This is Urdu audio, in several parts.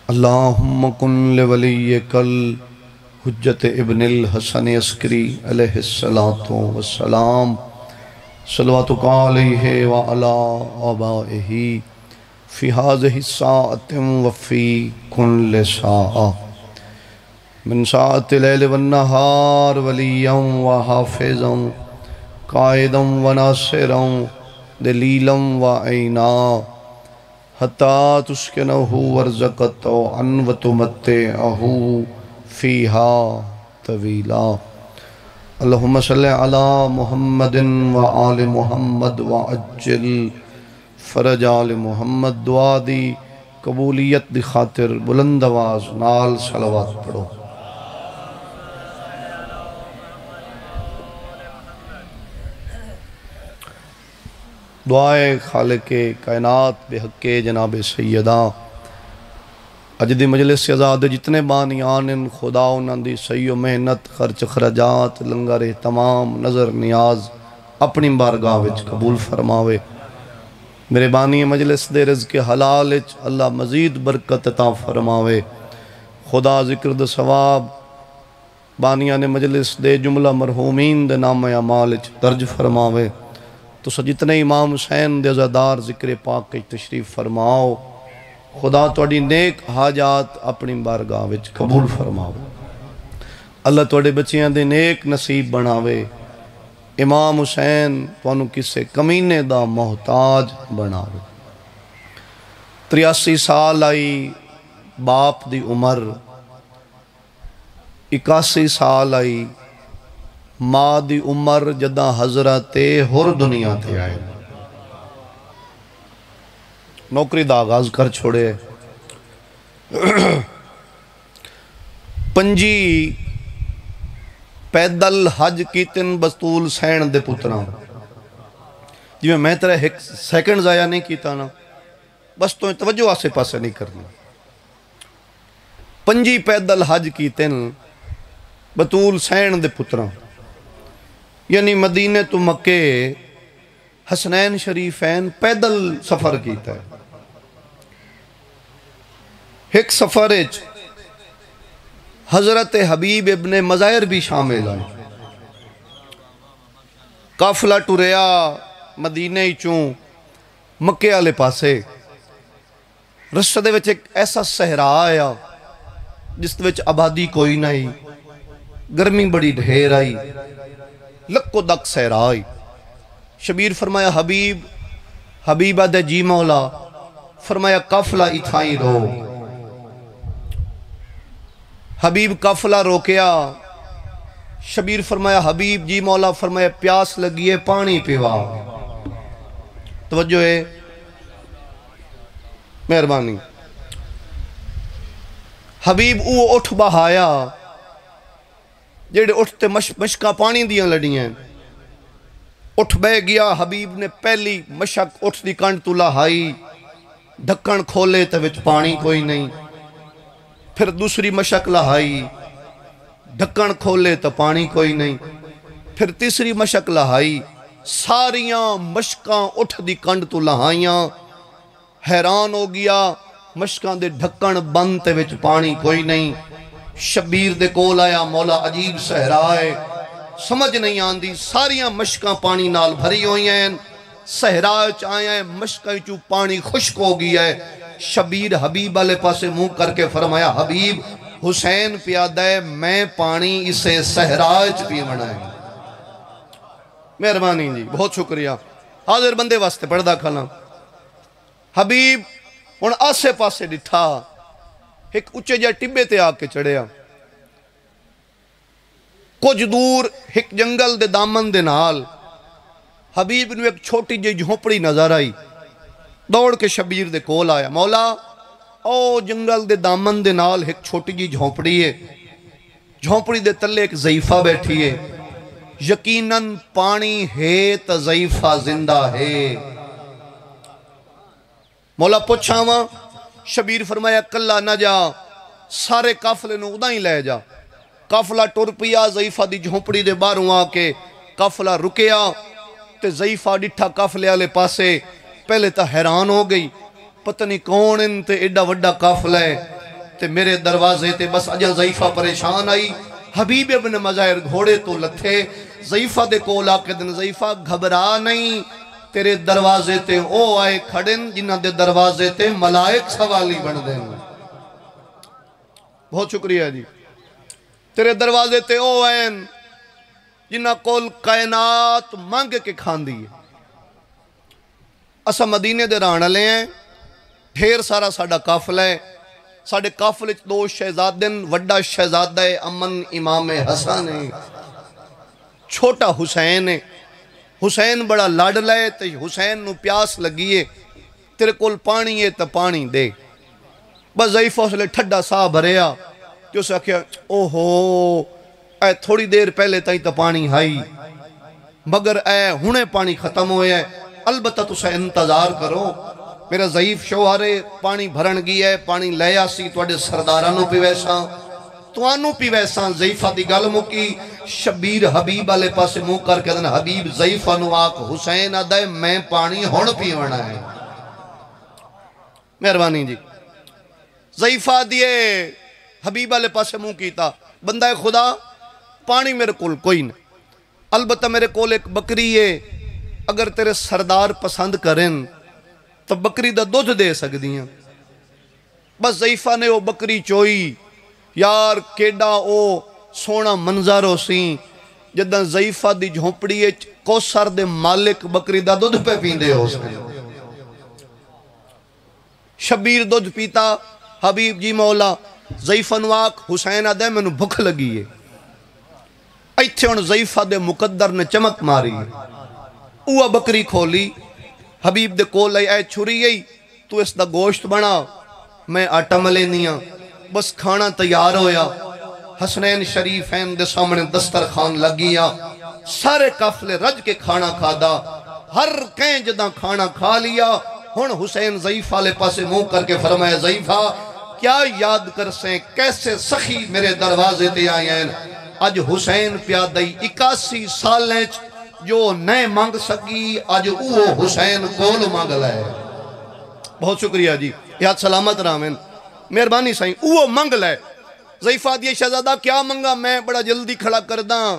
اللہم کن لولیک الحجت ابن الحسن عسکری علیہ السلام صلواتک علیہ وعلا آبائہ فی هذه الساعة وفی کل ساعة من ساعة اللیل والنہار ولیا وحافظا قائدا وناصرا دلیلا وعینا حتی تسکنہ ورزقت عن وتمتعہ فیہا طویلا اللہم صلی علی محمد وآل محمد وعجل فرج آل محمد دعا دی قبولیت دی خاطر بلند آواز نال صلوات پڑھو۔ دعائے خالق کائنات بے حق جناب سیدہ اج دی مجلس سے آزاد جتنے بانیان ان خدا انہاں دی صحیح و محنت خرچ خرجات لنگر تمام نظر نیاز اپنی بارگاہ وچ قبول فرماوے۔ میرے بانی مجلس دے رزق حلال وچ اللہ مزید برکت عطا فرماوے۔ خدا ذکر دے ثواب بانیان مجلس دے جملہ مرحومین دے نام اعمال وچ درج فرماوے۔ تو جتنے امام حسین دے عزادار ذکر پاک کی تشریف فرماؤ۔ خدا توڑی نیک حاجات اپنی بارگاہ وچ قبول فرماؤ۔ اللہ توڑے بچیاں دے نیک نصیب بناوے۔ امام حسین توانو کسے کمینے دا محتاج بناوے۔ 83 سال آئی باپ دی عمر، 81 سال آئی ماں دی عمر جدہ حضرت ہر دنیا تے آئے۔ نوکری دا آغاز کر چھوڑے۔ پنجی پیدل حج کیتن بطول سین دے پتران جی میں ترہ ایک سیکنڈ ضائع نہیں کیتا نا، بس تو توجہ آسے پاسے نہیں کرنا۔ پنجی پیدل حج کیتن بطول سین دے پتران یعنی مدینہ تو مکے حسنین شریفین پیدل سفر کیتا ہے۔ ایک سفر حضرت حبیب ابن مظاہر بھی شامل ہیں۔ قافلہ ٹوریا مدینہ چوں مکے والے پاسے رستے دے وچ ایک ایسا صحرا آیا جس دے وچ آبادی کوئی نہیں، گرمی بڑی ڈھیر آئی، لکو دک صحرا آئی۔ شبیر فرمایا حبیبہ دے جی مولا، فرمایا قافلہ اتھائی رو۔ حبیب قافلہ روکیا، شبیر فرمایا حبیب جی مولا، فرمایا پیاس لگیے پانی پیوا۔ توجہ ہے مہربانی۔ حبیب او اٹھ بہایا جیڑے اٹھتے مشکا پانی دیاں لڑیاں، اٹھ بہ گیا۔ حبیب نے پہلی مشک اٹھ دی کنڈ تو لاہائی، ڈھکن کھولے تے وچ پانی کوئی نہیں۔ پھر دوسری مشک لاہائی، ڈھکن کھولے تو پانی کوئی نہیں۔ پھر تیسری مشک لاہائی، ساریاں مشکاں اٹھ دی کنڈ تو لاہائیاں۔ حیران ہو گیا، مشکاں دے ڈھکن بند تے وچ پانی کوئی نہیں۔ شبیر دے کول آیا، مولا عجیب صحرا ہے، سمجھ نہیں آندی، ساریاں مشکاں پانی نال بھری ہوئی ہیں، صحرا چ آیا ہے، مشکاں چوں پانی خشک ہو گیا ہے۔ شبیر حبیب والے پاسے منہ کر کے فرمایا حبیب حسین پیادہ ہے، میں پانی اسے صحرا چ پیونا ہے۔ مہربانی جی، بہت شکریہ۔ حاضر بندے واسطے پڑھدا کھانا۔ حبیب ان آسے پاسے ڈٹھا، ایک اچھے جا ٹبے تے آ کے چڑھیا۔ کچھ دور ایک جنگل دے دامن دے نال حبیب نے ایک چھوٹی جی جھونپڑی نظر آئی، دوڑ کے شبیر دے کول آیا، مولا او جنگل دے دامن دے نال ایک چھوٹی جی جھونپڑی ہے، جھونپڑی دے تلے ایک ضعیفہ بیٹھی ہے، یقیناً پانی ہے تا ضعیفہ زندہ ہے۔ مولا پوچھا ماں، شبیر فرمایا کلہ نہ جا، سارے قافلے نو ادا ہی لے جا۔ قافلہ ٹور پیا، ضعیفہ دی جھونپڑی دے باہروں آ کے قافلہ رکیا تے ضعیفہ ڈٹھا قافلے والے پاسے، پہلے تا حیران ہو گئی، پتہ نہیں کون ان تے ایڈا وڈا قافلہ ہے۔ تے میرے دروازے تے بس اجا ضعیفہ پریشان آئی حبیب ابن مظاہر گھوڑے تو لتھے ضعیفہ دے کول آکے دن ضعیفہ گھبرا نہیں تیرے دروازے تے او آئے کھڑن جنہ دے دروازے تے ملائک سوالی بن دیں بہت شکریہ جی تیرے دروازے تے او آئے جنہ کول کائنات مانگ کے کھان دیئے اسا مدینے دے ران لے ہیں ڈھیر سارا ساڑا قافلہ ہے ساڑے قافلے دو شہزادن وڈا شہزادہ امن امام حسن ہے چھوٹا حسین ہے حسین بڑا لاڈلا ہے تے حسین نو پیاس لگیے تیرے کول پانی ہے تا پانی دے بس ضعیفہ اس لئے ٹھڈا سا بھریا جو اسے کہا اوہو اے تھوڑی دیر پہلے تائی تا پانی ہائی مگر اے ہنے پانی ختم ہوئے ہے البتہ تو سے انتظار کرو میرا ضعیف شوہرے پانی بھرن گئی ہے پانی لے آسی توڑے سردارانوں پی ویساں توانوں پی ویساں ضعیفہ دی گل مکی شبیر حبیب علیہ پاس منہ کر کے دن حبیب ضعیفہ نو آک حسین آدھائے میں پانی ہون پی ہونا ہے مہربانی جی ضعیفہ دیئے حبیب علیہ پاس منہ کیتا بندہ خدا پانی میرے کول کوئی نہیں البتہ میرے کول ایک بکری ہے اگر تیرے سردار پسند کریں تو بکری دا دودھ دے سکتی ہیں بس ضعیفہ نے وہ بکری چوئی یار کیڈا او سونا منظر ہو سی جدہ ضعیفہ دی جھونپڑی ہے کوسر دے مالک بکری دا دودھ پہ پیندے ہو سکتے شبیر دودھ پیتا حبیب جی مولا ضعیفہ نواک حسین آدھے میں نے بھک لگی ہے ایتھے ان ضعیفہ دے مقدر نے چمک ماری ہے اوہ بکری کھولی حبیب دے کول اے چھری گئی تو اس دا گوشت بنا میں آٹا ملے نیا بس کھانا تیار ہویا حسنین شریفین دے سامنے دسترخوان لگیا سارے قافلے رج کے کھانا کھا دا ہر کہیں جدہ کھانا کھا لیا ہن حسین ضعیفہ لے پاسے منہ کر کے فرمایا ضعیفہ کیا یاد کر سیں کیسے سخی میرے دروازے تے آئے ہیں آج حسین پیادئی 81 سالیں جو نئے مانگ سکی آج اوہ حسین کول مانگ لائے بہت شکریہ جی یاد سلامت رامین مہربانی سائیں اوہ مانگ لائے ضعیفہ دیئے شہزادہ کیا منگا میں بڑا جلدی کھڑا کرداں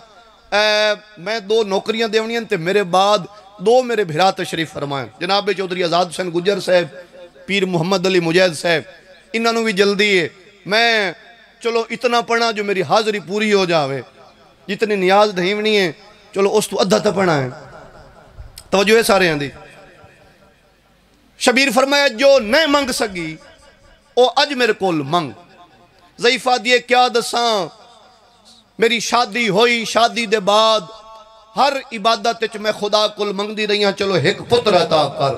میں 2 نوکریاں دیونیاں تے میرے بعد 2 میرے بھرا تشریف فرمائیں جناب چودھری آزاد حسین گجر صاحب پیر محمد علی مجید صاحب انہوں بھی جلدی ہے میں چلو اتنا پڑھنا جو میری حاضری پوری ہو جاوے جتنی نیاز دھیونی ہے چلو اس تو ادھا تا پڑھنا ہے توجہ ہے سارے ہیں دی شبیر فرمایا جو نئے منگ سگی او اج میرے کول منگ ضعیفہ دیئے کیا دساں میری شادی ہوئی شادی دے بعد ہر عبادت چ میں خدا کول منگ دی رہی ہاں چلو ایک پتر عطا کر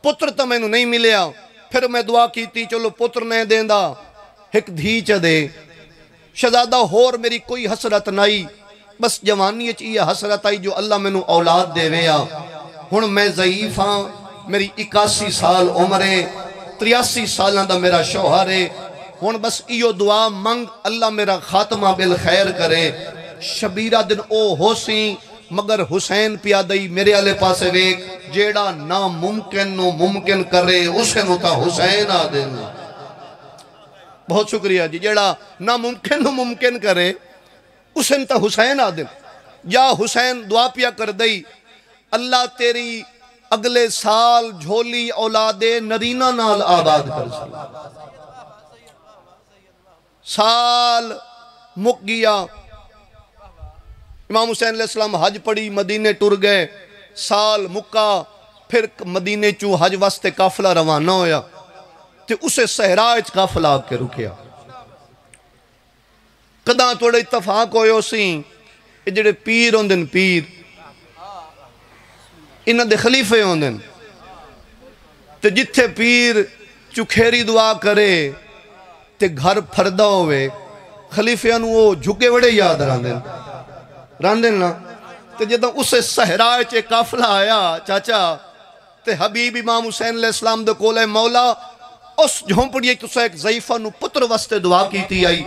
پتر تو میں نہیں ملیا پھر میں دعا کیتی چلو پتر نہیں دیندہ ایک دھی چا دے شہزادہ ہور میری کوئی حسرت نہیں بس جوانی چاہیے حسرت آئی جو اللہ میں نو اولاد دے ویا ہن میں ضعیف ہاں میری 81 سال عمرے 83 سالہ دا میرا شوہر ہے ہن بس ایو دعا منگ اللہ میرا خاتمہ بالخیر کرے شبیرہ دن او ہو سی مگر حسین پیادئی میرے علیہ پاسے ویک جیڑا ناممکن نو ممکن کرے اسے نو تا حسین آدن بہت شکریہ جی جیڑا ناممکن نو ممکن کرے اسن تا حسین آدم یا حسین دعا پیا کر دئی اللہ تیری اگلے سال جھولی اولاد نرینہ نال آباد کر سال مک گیا امام حسین علیہ السلام حج پڑی مدینے ٹر گئے سال مکہ پھر مدینے چو حج واسطے قافلہ روانہ ہویا تے اسے صحراء قافلہ آ کے رکیا قداں توڑے اتفاق ہوئے ہو سیں جڑے پیر ہوندن پیر انہاں دے خلیفے ہوندن تے جتھے پیر چکھیری دعا کرے تے گھر پھردہ ہوئے خلیفیاں نو وہ جھکے وڑے یاد راندن نا تے جدہ اسے صحراء چے قافلہ آیا چاچا تے حبیب امام حسین علیہ السلام دے کولے مولا اس جھونپڑی تو سے ایک ضعیفہ نو پتر واسطے دعا کیتی آئی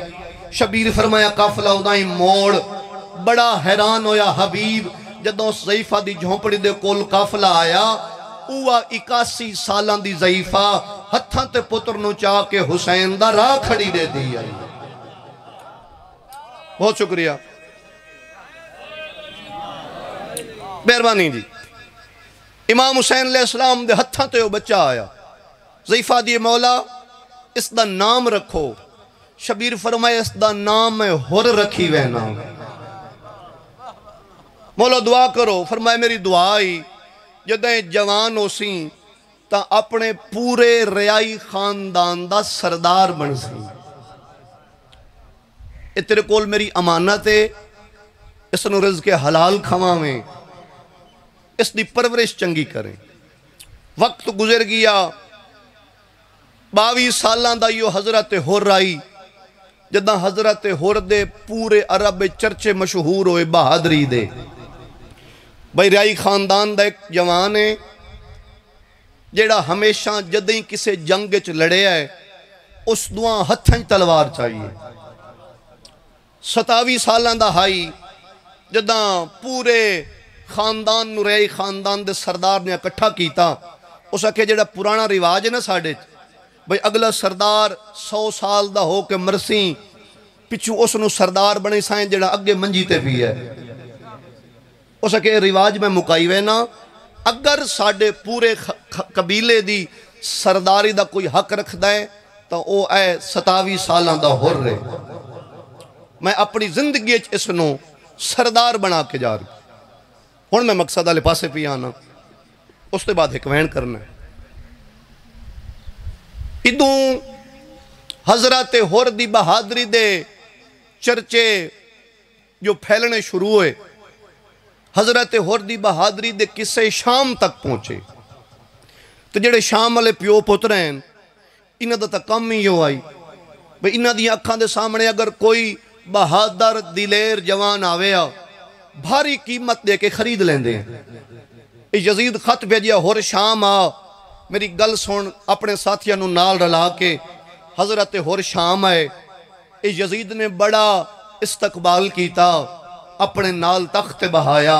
شبیر فرمایا قافلہ ادائیں موڑ بڑا حیران ہویا حبیب جدوں اس ضعیفہ دی جھونپڑی دے کول قافلہ آیا اوہ 81 سالان دی ضعیفہ ہتھاں تے پتر نو چاہ کے حسین دا راہ کھڑی دے دی آئی. بہت شکریہ مہربانی جی. امام حسین علیہ السلام دے ہتھاں تے وہ بچہ آیا. ضعیفہ دی مولا اس دا نام رکھو. شبیر فرمائے اس دا نام ہے ہر رکھی وینا. مولا دعا کرو. فرمائے میری دعا آئی جدیں جوان ہو سی تا اپنے پورے ریائی خاندان دا سردار بن سی. اے تیرے کول میری امانت ہے. اس نو رزق حلال کھواویں. اس دی پرورش چنگی کریں. وقت گزر گیا. 22 سالاں دا یو حضرت ہر آئی. جداں حضرت ہر دے پورے عرب چرچے مشہور ہوئے بہادری دے. بھائی ریائی خاندان دا ایک جوان ہے جیڑا ہمیشہ جدیں کسے جنگ چ لڑے ہے اس دعا ہتھیں تلوار چاہیے. 27 سالاں دا ہائی جداں پورے خاندان نو ریائی خاندان دے سردار نے اکٹھا کیتا. اس آکھے جیڑا پرانا رواج ہے نا ساڑے بھئی اگلا سردار 100 سال دا ہو کے مرسی پچھو اس نو سردار بنے سائیں جیڑا اگے منجی تے بھی ہے. اس آکھے رواج میں مکائی وینا. اگر ساڑے پورے قبیلے دی سرداری دا کوئی حق رکھ دائیں تو او اے 27 سالاں دا ہر رہے. میں اپنی زندگی اس نو سردار بنا کے جا رہی. ہن میں مقصد والے پاسے پی آنا. اس کے بعد ایک وین کرنا ہے. ادوں حضرت ہر دی بہادری دے چرچے جو پھیلنے شروع ہوئے. حضرت ہر دی بہادری دے کسے شام تک پہنچے. تو جڑے شام والے پیو پتر ہیں انہاں دا تا کم ہی ہو آئی بھئی انہاں دی اکھاں دے سامنے اگر کوئی بہادر دلیر جوان آویا بھاری قیمت دے کے خرید لیندے ہیں. یزید خط بھیجیا ہر شام آ میری گل سن. اپنے ساتھیاں نو نال رلا کے حضرت ہر شام آئے. یزید نے بڑا استقبال کیتا. اپنے نال تخت بہایا.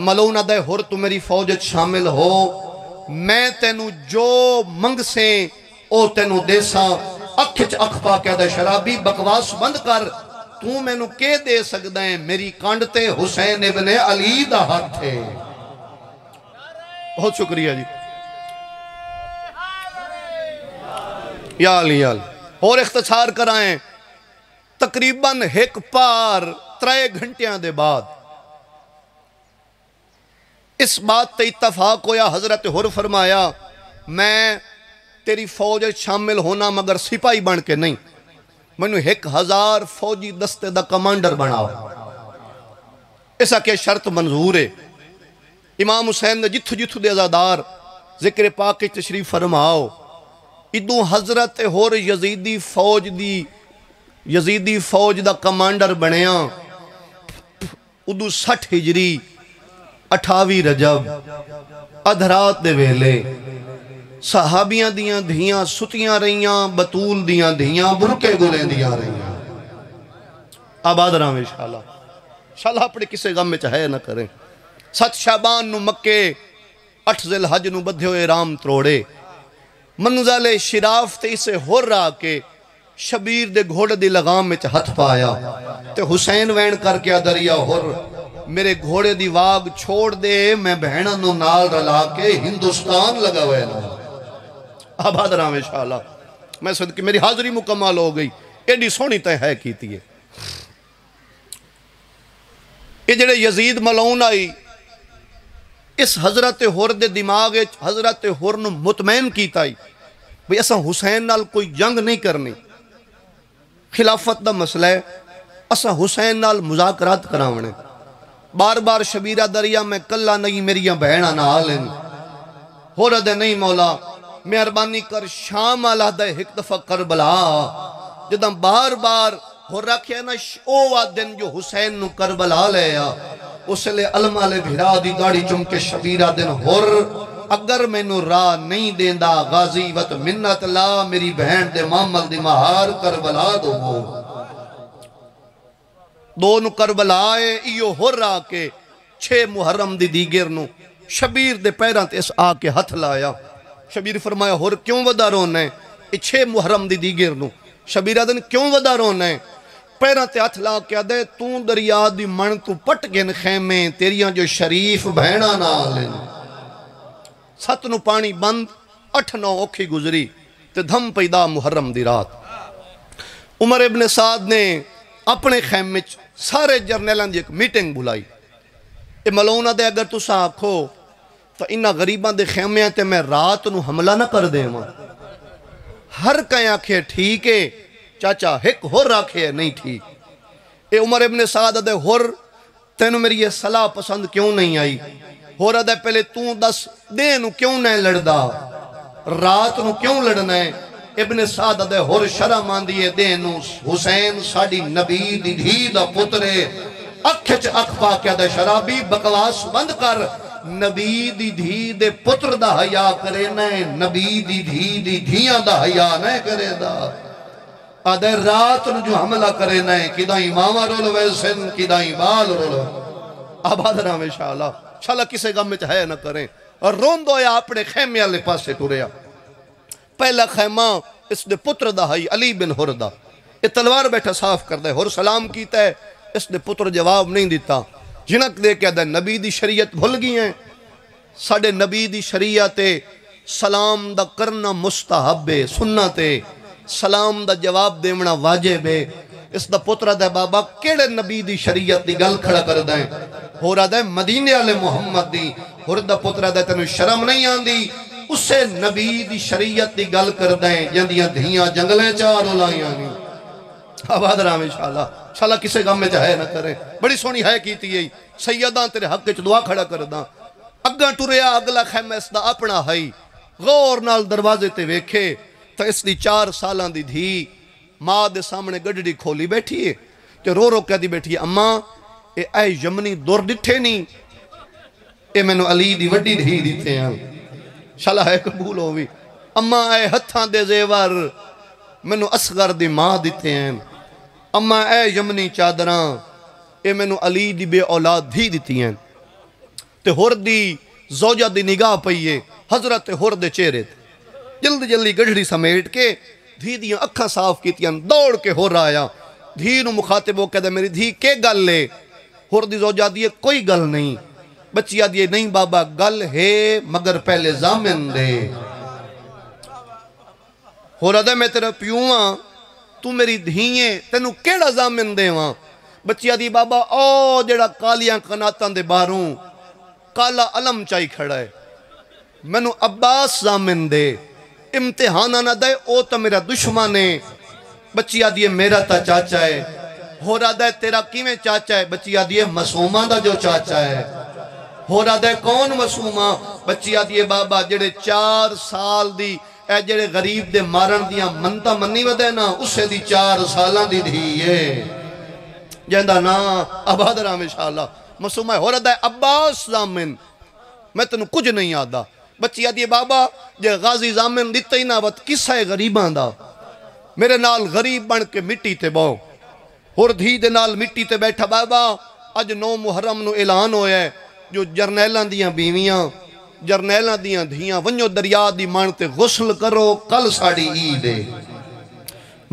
ملونہ دے ہر تو میری فوجت شامل ہو. میں تینو جو منگ سے او تینو دیسا. اکھچ اکھپا کیا دے شرابی بکواس بند کر. تو میں نو کے دے سکتا ہے میری کانڈتے حسین ابن علی دا ہاتھ تھے. بہت شکریہ جی. یا علی یا علی. اور اختصار کرائیں تقریباً ایک پار 3 گھنٹیاں دے بعد اس بات تے اتفاق ہویا. حضرت ہر فرمایا میں تیری فوج شامل ہونا مگر سپاہی بن کے نہیں. منو 1000 فوجی دستے دا کمانڈر بناو. ایسا کہ شرط منظور ہے. امام حسین نے جتھو جتھو دے ازادار ذکر پاک تشریف فرماؤ. ادو حضرت ہر یزیدی فوج دا کمانڈر بنیا. ادو 60 ہجری 28 رجب ادھرات دے ویلے صحابیاں دیاں دھیاں ستیاں رہیاں. بطول دیاں دھیاں برکے گلیں دیاں رہیاں. آباد رہاں انشاءاللہ. انشاءاللہ اپنے کسے غم میں چاہے نہ کریں. 7 شعبان نو مکے 8 ذی الحج نو بدھے ہوئے رام تروڑے. منزل شراف تے اسے ہر رہا کے شبیر دے گھوڑے دی لغام میں ہتھ پایا. تے حسین وین کر کے دریا ہر میرے گھوڑے دی واگ چھوڑ دے. میں بہنہ نو نال رلا کے ہندوستان لگا ہوئے نا. آباد رہا انشاءاللہ. میں صدقے میری حاضری مکمل ہو گئی. ایڈی سونی تے ہے کیتی ہے. یہ جڑے یزید ملعون آئی اس حضرت ہر دے دماغ حضرت ہر نو مطمئن کیتا ہی بھئی اساں حسین نال کوئی جنگ نہیں کرنی. خلافت دا مسئلہ ہے. اساں حسین نال مذاکرات کراونے. بار بار شبیرہ دریا میں کلا نہیں میریاں بہنہ نال ہیں. ہر دے نہیں مولا مہربانی کر شام آلہ دے ایک دفعہ کربلا. جداں بار بار ہر رکھیا نا اوہ دن جو حسین نو کربلا لیا. اس لئے علمہ لے بھیرا دی داڑی چمکے شبیرہ دن ہر اگر میں نو راہ نہیں دیندہ غازی وط منت لا میری بہن دے معامل دی مہار کربلا دو. دونوں کربلا آئے ایو ہر راہ کے 6 محرم دی دیگر نو شبیر دے پیران تے اس آ کے ہتھ لایا. شبیر فرمایا ہور کیوں ودا رونا ہے؟ اچھے محرم دی دیگر نو شبیر دن کیوں ودا رونا ہے؟ پیران تے ہتھ لا کے دے تو دریا دی من تو پٹ گن خیمے تیریاں جو شریف بہنا نالن 7 نو پانی بند 8-9 اوکھی گزری تے دھم پیدا محرم دی رات عمر ابن سعد نے اپنے خیمے سارے جرنیلان دی ایک میٹنگ بلائی اے ملونہ دے اگر تو آکھو تو انہا غریبان دے خیمیاں تے میں رات نو حملہ نہ کر دے ماں ہر کہیں آکھے ٹھیک ہے چاچا ہک ہور آکھے نہیں ٹھیک اے عمر ابن سعد دے ہور تینو میری یہ صلاح پسند کیوں نہیں آئی ہور دے پہلے تو دس دے نو کیوں نہیں لڑدا رات نو کیوں لڑنا ہے ابن سعد دے ہور شرم آندیے دے نو حسین ساڑی نبی دی دھی دا پترے اکھچ اکھ پا کیا دے شرابی بکواس بند کر نبی دی دھی دے پتر دا حیاء کرے نئے نبی دی دھی دی دھیاں دا حیاء نئے کرے دا آدھے رات نو جو حملہ کرے نئے کدائیں ماما رولو ویسن کدائیں بال رولو آباد رہا میں شاءاللہ کسے غم میں چاہے نہ کریں اور روندو یا اپنے خیمے والے پاس سے ٹوریا پہلا خیمہ اس نے پتر دا ہے علی بن ہردہ یہ تلوار بیٹھا صاف کر دے ہر سلام کیتا ہے اس نے پتر جواب نہیں دیتا جنک دے کیا دے نبی دی شریعت بھول گئی ہیں ساڑھے نبی دی شریعت سلام دا کرنا مستحب ہے سنت ہے سلام دا جواب دیمنا واجب ہے اس دا پتر دے بابا کیڑے نبی دی شریعت دی گل کھڑا کر دیں ہو رہا دے مدینے والے محمد دی ہو رہا پتر دے تنو شرم نہیں آندی اسے نبی دی شریعت دی گل کر دیں جندیاں دھیاں جنگلیں چاروں لائیاں نہیں آباد رہا میں انشاءاللہ کسے غم میں چاہے نہ کریں بڑی سونی ہے کیتی ہے سیدان تیرے حق کے دعا کھڑا کر داں اگاں ٹوریا اگلا خیمہ اس دا اپنا ہے غور نال دروازے تے ویکھے تو اس دی 4 سالان دی دھی ماں دے سامنے گڑڑی کھولی بیٹھی ہے کہ رو رو کہہ دی بیٹھی ہے اماں اے یمنی دور ڈٹھے نہیں اے میں نو علی دی وڈی دھی دیتے ہیں انشاءاللہ ہے قبول ہوئی اماں اے ہتھاں دے زیور میں نو اصغر دی ماں دیتے ہیں اماں اے یمنی چادران اے میں نو علی دی بے اولاد دھی دیتی ہیں تے ہور دی زوجہ دی نگاہ پئیے حضرت ہور دے چہرے جلد جلدی گڑھڑی سمیٹ کے دھی دیاں اکھاں صاف کیتیاں دوڑ کے ہور آیا دھی نو مخاطب ہو کہہ دے میری دھی کے گل لے ہور دی زوجہ دیئے کوئی گل نہیں بچیاں دیئے نہیں بابا گل ہے مگر پہلے زامن دے ہو رہا دے میں تیرا پیوہاں تو میری دھیئیں تینو کیڑا زامن دے وہاں بچیاں دی بابا او جڑا کالیاں کناتاں دے باروں کالا علم چاہی کھڑا ہے میں نو عباس زامن دے امتحانہ نہ دے او تا میرا دشمن ہے بچیاں دیئے میرا تا چاچا ہے ہو رہا دے تیرا کیویں چاچا ہے بچیاں دیئے مسومہ دا جو چاچا ہے ہو رہا دے کون مسومہ بچیاں دیئے بابا جڑے 4 سال دی اے جڑے غریب دے مارن دیاں منتا منی ودے نا اسے دی 4 سالان دی دھیئے جہندہ نا آباد رہا میں انشاءاللہ مسومہ ہو رہا دے عباس زامن میں تنو کچھ نہیں آدھا بچی آدھی بابا جے غازی زامن دیتا ہی نا وقت کسا ہے غریبان دا میرے نال غریب بن کے مٹی تے باؤ ہور دھی دے نال مٹی تے بیٹھا بابا اج 9 محرم نو اعلان ہویا ہے جو جرنیلان دیاں بیویاں جرنیلان دیاں دھیاں ونجو دریا دی مانتے غسل کرو کل ساڑی عید ہے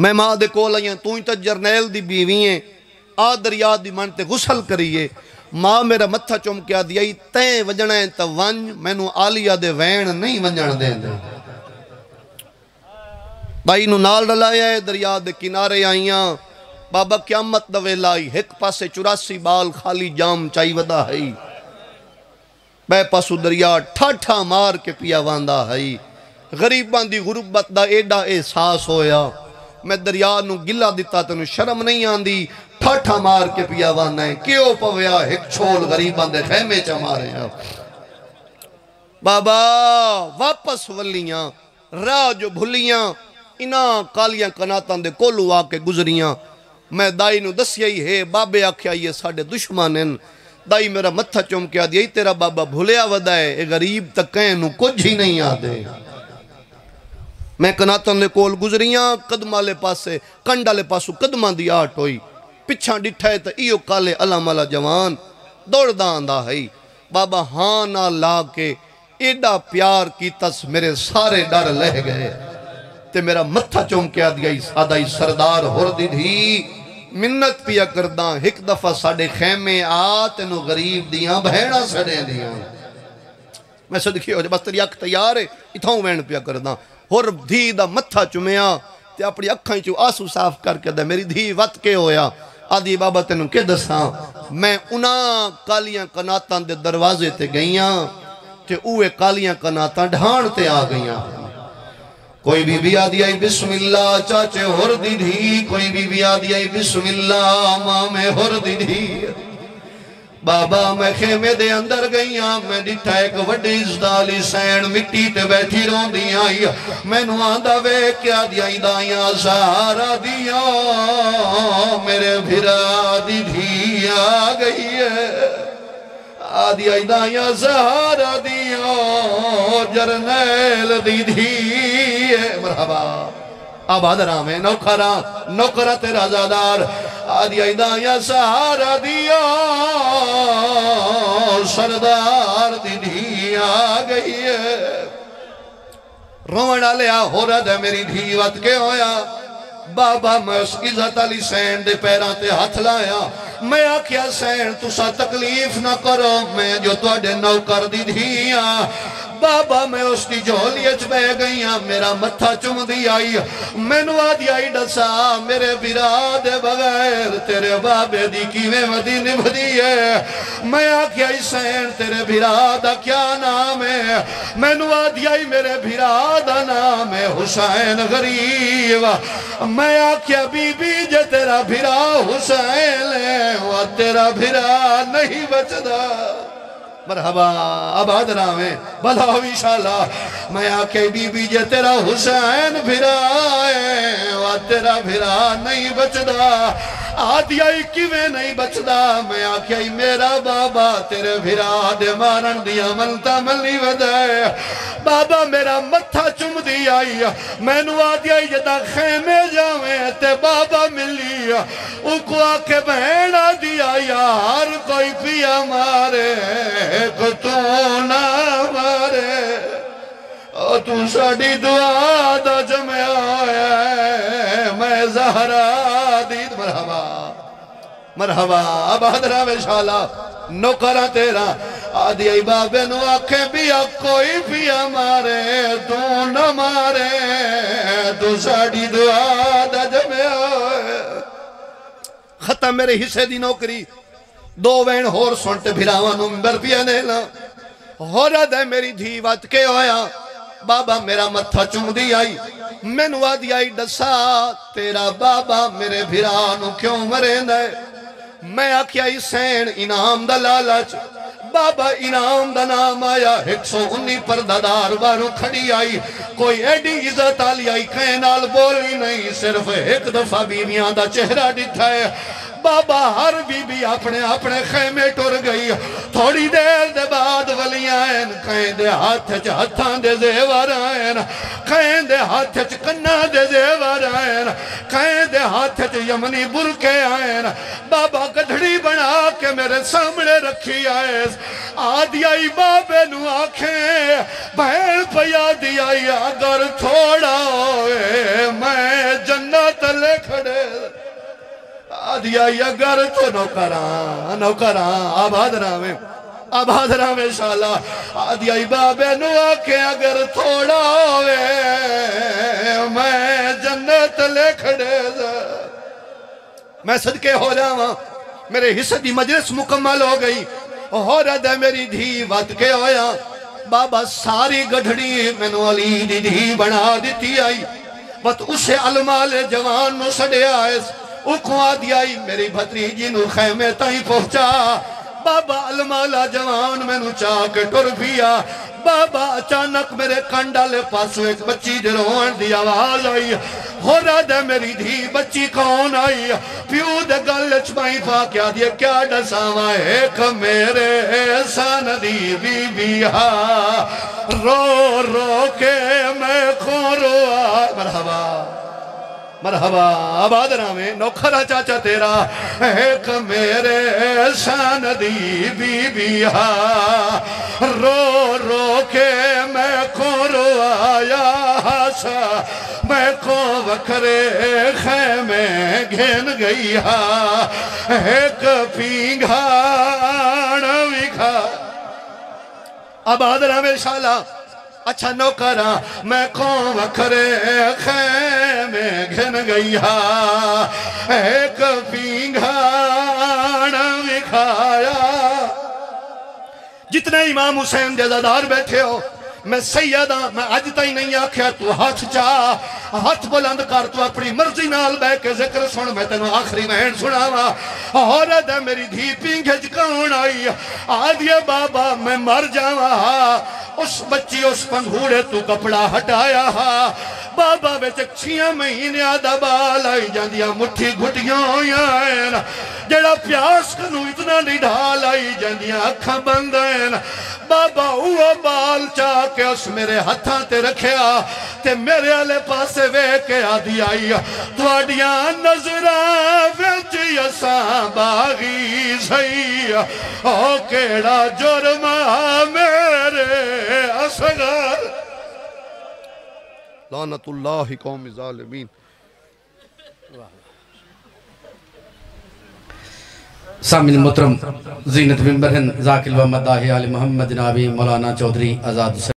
میں ماں دے کول آئیاں تو ہی تا جرنیل دی بیویاں آ دریا دی مانتے غسل کریے ماں میرا متھا چمکیا دیائی تین وجنہ ہے تا ونج میں نو آلیہ دے وین نہیں ونجن دے دے بھائی نو نال ڈلایا ہے دریا دے کنارے آئیاں بابا قیامت دوے لائی ایک پاسے 84 بال خالی جام چاہی ودا ہے بے پاسو دریا ٹھاٹھا مار کے پیا واندہ ہے غریبان دی غربت دا ایڈا احساس ہویا میں دریا نو گلہ دیتا تنو شرم نہیں آندی ٹھاٹھا مار کے پیا واندہ ہے کیوں پویا ایک چھول غریبان دے خیمے چا مارے ہیں بابا واپس ولیاں راہ جو بھولیاں انہاں کالیاں کناتاں دے کولو آکے گزریاں میں دائی نو دسیا ہی ہے بابے آکھیا یہ ساڑھے دشمانن دائی میرا متھا چمکیا دیا تیرا بابا بھولیا ودا ہے اے غریب تک کہیں نو کچھ ہی نہیں آدھے میں کناتاں دے کول گزریاں قدمہ لے پاسے کنڈا لے پاسو قدمہ دی آٹ ہوئی پچھاں ڈٹھائے تا ایو کالے علم والا جوان دوڑ دا آندہ ہے بابا ہاں نہ لا کے ایڈا پیار کیتس میرے سارے ڈر لہ گئے تے میرا متھا چومکیا دیا سادائی سردار ہور دی دھی منت پیا کرداں ایک دفعہ ساڑے خیمے تینو غریب دیاں بہنہ سڑے دیاں میں صدقی ہو جائے بس تیری اکھ تیار ہے اتھاؤں وین پیا کرداں ہور دھی دا متھا چومیا تے اپنی اکھائیں چو آسو صاف کر کے دے میری دھی وط کے ہویا آدھی بابا تینوں کے دساں میں انہاں کالیاں کناتاں دے دروازے تے گئیاں تے اوے کالیاں کناتاں ڈھان تے آ گئیاں کوئی بی بی آدھی آئی بسم اللہ چاچے ہور دی دھی کوئی بی بی آدھی آئی بسم اللہ ماں میں ہور دی دھی بابا میں خیمے دے اندر گئیاں میں ڈٹھا ایک وڈی ازدالی سین مٹی تے بیٹھی رون دی آئی میں نو آندہ وے کیا دیائی دائیاں سہارا دیا میرے بھرا دی دھی آ گئی ہے آدھی آئی دائیاں سہارا دیا جرنیل دی دھی مرحبا آباد رام ہے نوکرہ تیرا زادار آدھی آئی دائیاں سہارا دیا سردار دی دھی آ گئی ہے روڑا لیا ہو رہا دے میری دھی وط کے ہویا بابا میں اس عزت علی سین دے پیران تے ہاتھ لایا میں آکھیا سین تسا تکلیف نہ کرو میں جو توڑے نوکر دی دھیاں بابا میں اس دی جھولیچ بے گئیاں میرا متھا چم دی آئی میں نو آدھی آئی ڈسا میرے براد بغیر تیرے بابے دی کیویں ودی نبھدی ہے میں آکھیا سین تیرے برادہ کیا نام ہے میں نو آدھی آئی میرے برادہ نام ہے حسین غریب میں آکھیا بی بی جے تیرا بھرا حسین ہے وہ تیرا بھرا نہیں بچدا مرحبا آباد رامے بھلا ہو انشاءاللہ میں آکھے بی بی جے تیرا حسین بھرا ہے وہ تیرا بھرا نہیں بچدا آدھی آئی کیویں نہیں بچدا میں آکھے میرا بابا تیرے بھرا دے مارن دیا ملتا ملی ودائے بابا میرا متھا چم دی آئی میں نو آدھی آئی جدا خیمے جاویں تے بابا ملی اکو آکھے بہنہ دیا یار کوئی پیا مارے کو تو نہ مارے تو ساڑی دعا دا جمع آیا میں زہرہ دید مرحبا مرحبا اب حضرہ وشالہ نوکرہ تیرا آدھی ای بابے نو آنکھیں بیا کوئی بیا مارے تو نہ مارے تو ساڑی دعا دا جمع آیا ختم میرے حصے دی نوکری دو وین ہور سنتے بھراوانو ممبر پیا نیلا ہورا دے میری دھی وات کے ہویا بابا میرا متھا چم دی آئی میں نو آدھی آئی ڈسا تیرا بابا میرے بھرانو کیوں مرین دے میں آکھیا سین انعام دا لالچ بابا انعام دا نام آیا 119 پردادار بارو کھڑی آئی کوئی ایڈی عزت آلی آئی کہنال بولی نہیں صرف ایک دفعہ بیویاں دا چہرہ ڈٹھا ہے بابا ہر بی بی اپنے خیمے ٹور گئی تھوڑی دیر دے بعد ولی آئین کہیں دے ہاتھ چ ہتھاں دے زیور آئین کہیں دے ہاتھ چ کنہ دے زیور آئین کہیں دے ہاتھ چ یمنی برکے آئین بابا گدھڑی بنا کے میرے سامنے رکھی آئیس آدھی آئی بابے نو آنکھیں بہن پیا دی آئی اگر تھوڑا ہوئے میں جنت لے کھڑے آدھی آئی اگر تو نوکران آباد رامے شالا آدھی آئی بابے نو آنکھیں اگر تھوڑا ہوئے میں جنت لے کھڑے میں صدقے ہو جاواں میرے حصہ دی مجلس مکمل ہو گئی ہو رہا دے میری دھی وات کے ہویا بابا ساری گڑھڑی میں نو علی دی دھی بنا دیتی آئی وقت اسے علمال جوان نو سڑے آئیس اکھوں آدھی آئی میری بھتریجی نو خیمے تائیں پہنچا بابا علمالا جوان میں نو چاہ کے ٹر پیا بابا اچانک میرے کنڈالے پاسو ایک بچی دلوان دی آواز آئی ہو رہا دے میری دھی بچی کون آئی پیو دے گلچ بائی پا کیا دیے کیا ڈساواں ایک میرے سان دی بی بی رو رو کے میں خون روا مرحبا مرحبا آباد راویں نوکھرا چاچا تیرا ایک میرے شان دی بی بی رو رو کے میں کو روایا سا میں کو وکھرے خیمے گھن گئی ایک پینگھان وکھا آباد راویں شالا اچھا نوکرا میں کو وکھرے خیمے گھن گئی ایک پینگھان وکھایا جتنے امام حسین جزادار بیٹھے ہو میں سیدہ میں آج تائی نہیں آکھیا تو ہاتھ چاہ ہاتھ بلند کر تو اپنی مرضی نال بے کے ذکر سن میں تینوں آخری مہین سناوا عورت ہے میری دھی پینگھج کون آئی آدھیے بابا میں مر جاوا اس بچی اس پنگھوڑے تو کپڑا ہٹایا بابا بیچ 6 مہینے آدھا بال آئی جاندیا مٹھی گھٹیاں آئین جڑا پیاس کنو اتنا نہیں ڈھال آئی جاندیا اکھا بندین بابا وہ بال چاہ کے اس میرے ہتھاں تے رکھیا تے میرے آلے پاسے وے کے آدھی آئی تواڈیاں نظرہ ویچ یساں باغی سئی او کیڑا جرمہ میرے اصغر لعنت اللہ قوم ظالمین سامن محترم زینت منبر ہند ذاکر و مداح آل محمد جنابی مولانا چودھری آزاد